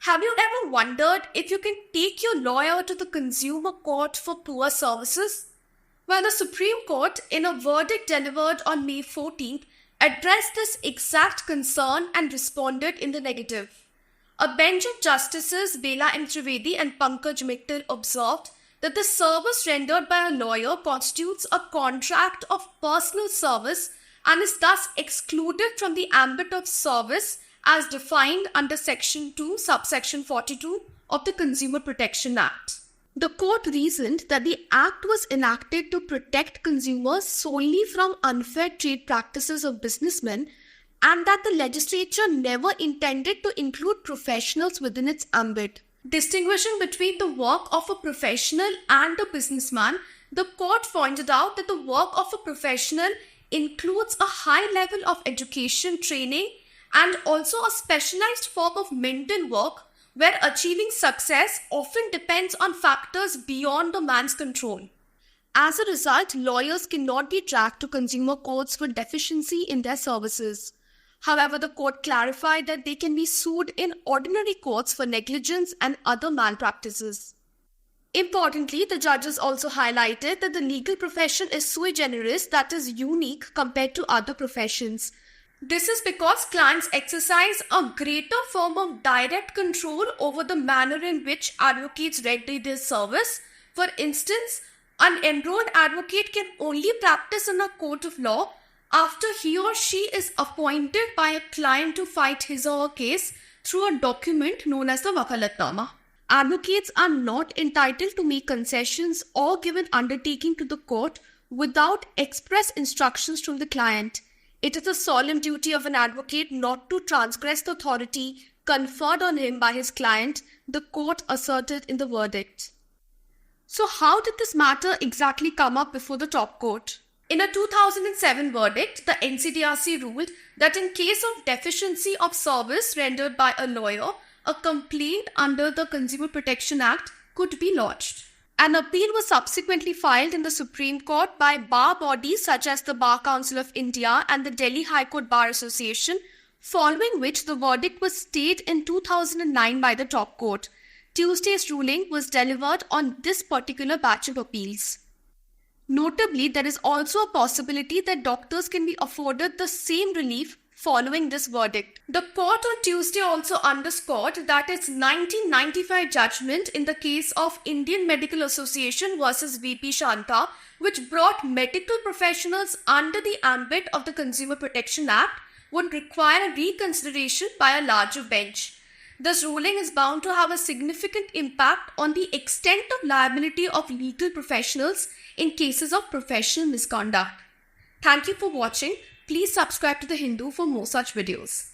Have you ever wondered if you can take your lawyer to the consumer court for poor services? Well, the Supreme Court, in a verdict delivered on May 14th, addressed this exact concern and responded in the negative. A bench of Justices Bela M. Trivedi and Pankaj Mittal observed that the service rendered by a lawyer constitutes a contract of personal service and is thus excluded from the ambit of service as defined under Section 2, subsection 42 of the Consumer Protection Act. The court reasoned that the act was enacted to protect consumers solely from unfair trade practices of businessmen and that the legislature never intended to include professionals within its ambit. Distinguishing between the work of a professional and a businessman, the court pointed out that the work of a professional includes a high level of education, training, and also a specialized form of mental work where achieving success often depends on factors beyond the man's control. As a result, lawyers cannot be dragged to consumer courts for deficiency in their services. However, the court clarified that they can be sued in ordinary courts for negligence and other malpractices. Importantly, the judges also highlighted that the legal profession is sui generis, that is unique compared to other professions. This is because clients exercise a greater form of direct control over the manner in which advocates render their service. For instance, an enrolled advocate can only practice in a court of law after he or she is appointed by a client to fight his or her case through a document known as the Wakalatnama. Advocates are not entitled to make concessions or give an undertaking to the court without express instructions from the client. It is the solemn duty of an advocate not to transgress the authority conferred on him by his client, the court asserted in the verdict. So how did this matter exactly come up before the top court? In a 2007 verdict, the NCDRC ruled that in case of deficiency of service rendered by a lawyer, a complaint under the Consumer Protection Act could be lodged. An appeal was subsequently filed in the Supreme Court by bar bodies such as the Bar Council of India and the Delhi High Court Bar Association, following which the verdict was stayed in 2009 by the top court. Tuesday's ruling was delivered on this particular batch of appeals. Notably, there is also a possibility that doctors can be afforded the same relief following this verdict. The court on Tuesday also underscored that its 1995 judgment in the case of Indian Medical Association versus VP Shanta, which brought medical professionals under the ambit of the Consumer Protection Act, would require a reconsideration by a larger bench. This ruling is bound to have a significant impact on the extent of liability of legal professionals in cases of professional misconduct. Thank you for watching. Please subscribe to The Hindu for more such videos.